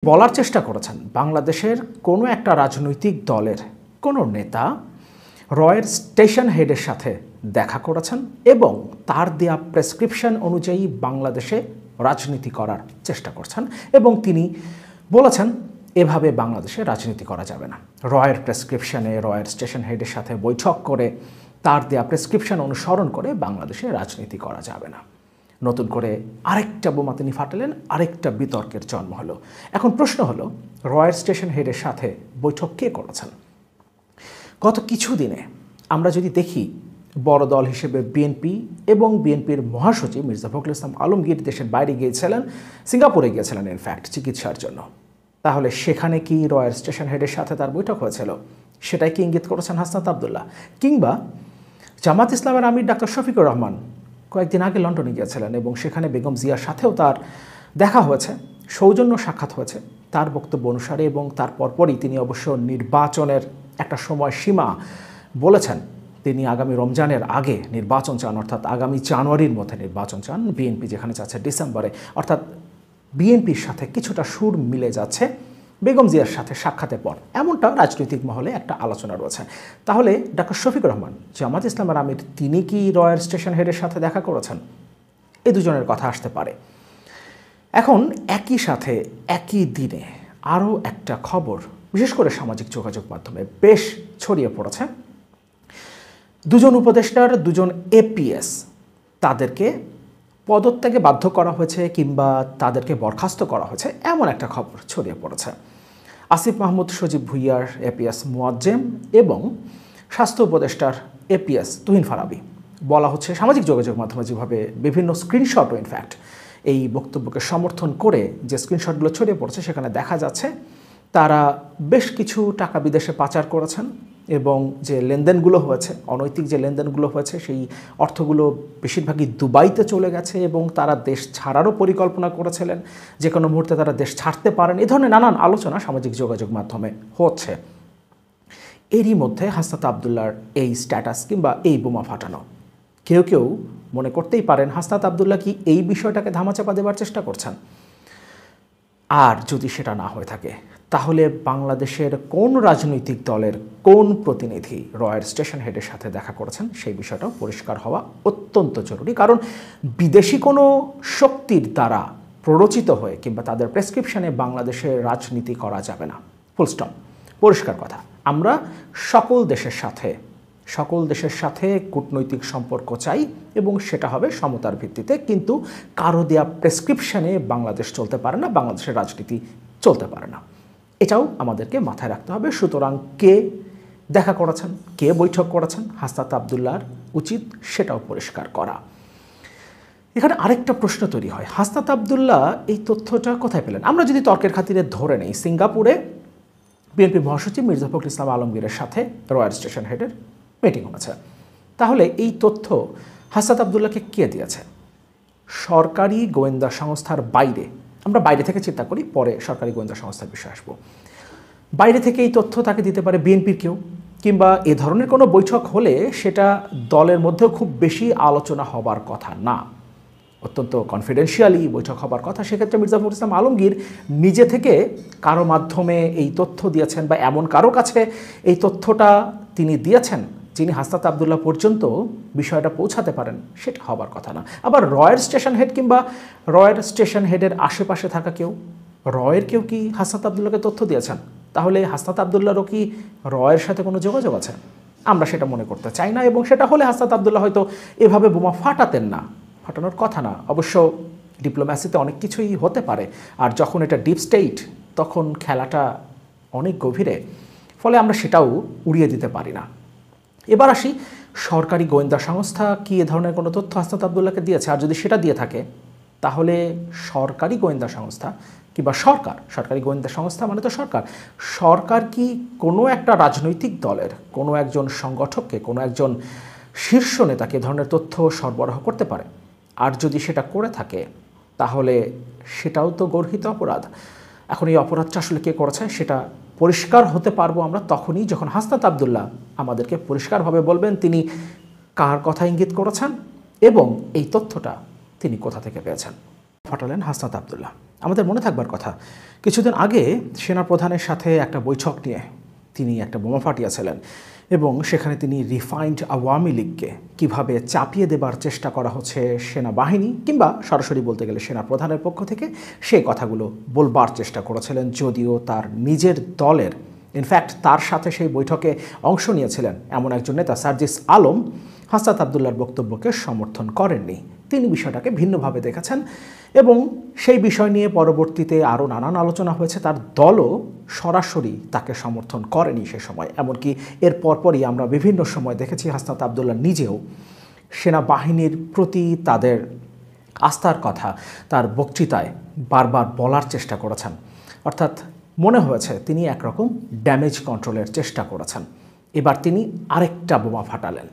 বলার চেষ্টা করেছেন বাংলাদেশের কোনো একটা রাজনৈতিক দলের কোনো নেতা রয়ের স্টেশন হেডের সাথে দেখা করেছেন এবং তার দেয়া প্রেসক্রিপশন অনুযায়ী বাংলাদেশে রাজনীতি করার চেষ্টা করছেন এবং তিনি বলেছেন এভাবে বাংলাদেশে রাজনীতি করা যাবে না। রয়ের প্রেসক্রিপশনে রয়ের স্টেশন হেডের সাথে বৈঠক করে তার দেয়া প্রেসক্রিপশন অনুসরণ করে বাংলাদেশে রাজনীতি করা যাবে না। নতুন করে আরেকটা বোমা তিনি ফাটালেন, আরেকটা বিতর্কের জন্ম হলো। এখন প্রশ্ন হলো, রয়ের স্টেশন হেডের সাথে বৈঠক কে করেছেন? গত কিছুদিনে আমরা যদি দেখি বড় দল হিসেবে বিএনপি এবং বিএনপির মহাসচিব মির্জা ফখরুল ইসলাম আলমগীর দেশের বাইরে গিয়েছিলেন, সিঙ্গাপুরে গিয়েছিলেন ইনফ্যাক্ট চিকিৎসার জন্য। তাহলে সেখানে কি রয়ের স্টেশন হেডের সাথে তার বৈঠক হয়েছিল? সেটাই কি ইঙ্গিত করেছেন হাসনাত আবদুল্লাহ? কিংবা জামাত ইসলামের আমির ডাক্তার শফিকুর রহমান কয়েকদিন আগে লন্ডনে গিয়েছিলেন এবং সেখানে বেগম জিয়ার সাথেও তার দেখা হয়েছে, সৌজন্য সাক্ষাৎ হয়েছে তার বক্তব্য অনুসারে, এবং তার পরপরই তিনি অবশ্য নির্বাচনের একটা সময়সীমা বলেছেন। তিনি আগামী রমজানের আগে নির্বাচন চান, অর্থাৎ আগামী জানুয়ারির মধ্যে নির্বাচন চান। বিএনপি যেখানে চাচ্ছে ডিসেম্বরে, অর্থাৎ বিএনপির সাথে কিছুটা সুর মিলে যাচ্ছে বেগম জিয়ার সাথে সাক্ষাতের পর, এমনটা রাজনৈতিক মহলে একটা আলোচনা রয়েছে। তাহলে ডক্টর শফিকুর রহমান জামাত ইসলামের আমির তিনি কি রয়ের স্টেশন হেডের সাথে দেখা করেছেন? এই দুজনের কথা আসতে পারে। এখন একই সাথে একই দিনে আরও একটা খবর বিশেষ করে সামাজিক যোগাযোগ মাধ্যমে বেশ ছড়িয়ে পড়েছে। দুজন উপদেষ্টার দুজন এপিএস তাদেরকে পদত্যাগে বাধ্য করা হয়েছে কিংবা তাদেরকে বরখাস্ত করা হয়েছে, এমন একটা খবর ছড়িয়ে পড়েছে। আসিফ মাহমুদ সজীব ভুইয়ার এপিএস মুয়াজ্জেম এবং স্বাস্থ্য উপদেষ্টার এপিএস তুহিন ফারাবী। বলা হচ্ছে সামাজিক যোগাযোগ মাধ্যমে যেভাবে বিভিন্ন স্ক্রিনশটও ইনফ্যাক্ট এই বক্তব্যকে সমর্থন করে যে স্ক্রিনশটগুলো ছড়িয়ে পড়েছে, সেখানে দেখা যাচ্ছে তারা বেশ কিছু টাকা বিদেশে পাচার করেছেন এবং যে লেনদেনগুলো হয়েছে, অনৈতিক যে লেনদেনগুলো হয়েছে, সেই অর্থগুলো বেশিরভাগই দুবাইতে চলে গেছে এবং তারা দেশ ছাড়ারও পরিকল্পনা করেছিলেন, যে কোনো মুহূর্তে তারা দেশ ছাড়তে পারেন। এ ধরনের নানান আলোচনা সামাজিক যোগাযোগ মাধ্যমে হচ্ছে। এরই মধ্যে হাসনাত আবদুল্লাহর এই স্ট্যাটাস কিংবা এই বোমা ফাটানো, কেউ কেউ মনে করতেই পারেন হাসনাত আবদুল্লাহ কি এই বিষয়টাকে ধামাচাপা দেওয়ার চেষ্টা করছেন। আর যদি সেটা না হয়ে থাকে, তাহলে বাংলাদেশের কোন রাজনৈতিক দলের কোন প্রতিনিধি রয়ের স্টেশন হেডের সাথে দেখা করেছেন সেই বিষয়টাও পরিষ্কার হওয়া অত্যন্ত জরুরি। কারণ বিদেশি কোনো শক্তির দ্বারা প্ররোচিত হয়ে কিংবা তাদের প্রেসক্রিপশনে বাংলাদেশে রাজনীতি করা যাবে না, ফুল স্টপ, পরিষ্কার কথা। আমরা সকল দেশের সাথে কূটনৈতিক সম্পর্ক চাই এবং সেটা হবে সমতার ভিত্তিতে, কিন্তু কারো দেয়া প্রেসক্রিপশনে বাংলাদেশ চলতে পারে না, বাংলাদেশের রাজনীতি চলতে পারে না। এটাও আমাদেরকে মাথায় রাখতে হবে। সুতরাং কে দেখা করেছেন, কে বৈঠক করেছেন, হাসনাত আবদুল্লাহর উচিত সেটাও পরিষ্কার করা। এখানে আরেকটা প্রশ্ন তৈরি হয়, হাসনাত আবদুল্লাহ এই তথ্যটা কোথায় পেলেন? আমরা যদি তর্কের খাতিরে ধরে নেই সিঙ্গাপুরে বিএনপি মহাসচিব মির্জা ফখরুল ইসলাম আলমগীরের সাথে রয়ের স্টেশন হেডের মিটিং হয়েছে, তাহলে এই তথ্য হাসনাত আবদুল্লাহকে কে দিয়েছে? সরকারি গোয়েন্দা সংস্থার বাইরে, আমরা বাইরে থেকে চিন্তা করি, পরে সরকারি গোয়েন্দা সংস্থার বিষয়ে আসবো। বাইরে থেকে এই তথ্য তাকে দিতে পারে বিএনপির কেউ, কিংবা এ ধরনের কোনো বৈঠক হলে সেটা দলের মধ্যেও খুব বেশি আলোচনা হবার কথা না, অত্যন্ত কনফিডেন্সিয়ালি বৈঠক হবার কথা। সেক্ষেত্রে মির্জা ফখরুল ইসলাম আলমগীর নিজে থেকে কারো মাধ্যমে এই তথ্য দিয়েছেন বা এমন কারো কাছে এই তথ্যটা তিনি দিয়েছেন যিনি হাসনাত আবদুল্লাহ পর্যন্ত বিষয়টা পৌঁছাতে পারেন, সেটা হবার কথা না। আবার রয়ের স্টেশন হেড কিংবা রয়ের স্টেশন হেডের আশেপাশে থাকা কেউ, রয়ের কেউ কি হাসনাত আবদুল্লাহকে তথ্য দিয়েছেন? তাহলে হাসনাত আবদুল্লাহরও কি রয়ের সাথে কোনো যোগাযোগ আছে? আমরা সেটা মনে করতে চাই না, এবং সেটা হলে হাসনাত আবদুল্লাহ হয়তো এভাবে বোমা ফাটাতেন না, ফাটানোর কথা না। অবশ্য ডিপ্লোম্যাসিতে অনেক কিছুই হতে পারে, আর যখন এটা ডিপ স্টেট তখন খেলাটা অনেক গভীরে, ফলে আমরা সেটাও উড়িয়ে দিতে পারি না। এবার আসি, সরকারি গোয়েন্দা সংস্থা কি এ ধরনের কোনো তথ্য হাসনাত আবদুল্লাহকে দিয়েছে? আর যদি সেটা দিয়ে থাকে, তাহলে সরকারি গোয়েন্দা সংস্থা কিংবা সরকারি গোয়েন্দা সংস্থা মানে তো সরকার কি কোনো একটা রাজনৈতিক দলের কোনো একজন সংগঠককে, কোনো একজন শীর্ষ নেতাকে এ ধরনের তথ্য সরবরাহ করতে পারে? আর যদি সেটা করে থাকে, তাহলে সেটাও তো গর্হিত অপরাধ। এখন এই অপরাধটা আসলে কে করেছে সেটা পরিষ্কার হতে পারবো আমরা তখনই যখন হাসনাত আবদুল্লাহ আমাদেরকে পরিষ্কারভাবে বলবেন তিনি কার কথা ইঙ্গিত করেছেন এবং এই তথ্যটা তিনি কোথা থেকে পেয়েছেন। ফাটালেন হাসনাত আবদুল্লাহ। আমাদের মনে থাকবার কথা, কিছুদিন আগে সেনাপ্রধানের সাথে একটা বৈঠক নিয়ে তিনি একটা বোমা ফাটিয়েছিলেন এবং সেখানে তিনি রিফাইন্ড আওয়ামী লীগকে কীভাবে চাপিয়ে দেবার চেষ্টা করা হচ্ছে সেনাবাহিনী কিংবা সরাসরি বলতে গেলে সেনাপ্রধানের পক্ষ থেকে, সেই কথাগুলো বলবার চেষ্টা করেছিলেন। যদিও তার নিজের দলের, ইনফ্যাক্ট তার সাথে সেই বৈঠকে অংশ নিয়েছিলেন এমন একজন নেতা সার্জিস আলম হাসনাত আবদুল্লাহর বক্তব্যকে সমর্থন করেননি। তিনি বিষয়টাকে ভিন্নভাবে দেখেছেন এবং সেই বিষয় নিয়ে পরবর্তীতে আরও নানান আলোচনা হয়েছে। তার দলও সরাসরি তাকে সমর্থন করেনি সে সময়। এমনকি এর পরপরই আমরা বিভিন্ন সময় দেখেছি হাসনাত আবদুল্লাহ নিজেও সেনাবাহিনীর প্রতি তাদের আস্থার কথা তার বক্তৃতায় বারবার বলার চেষ্টা করেছেন। অর্থাৎ মনে হয়েছে তিনি একরকম ড্যামেজ কন্ট্রোলের চেষ্টা করেছেন। এবার তিনি আরেকটা বোমা ফাটালেন।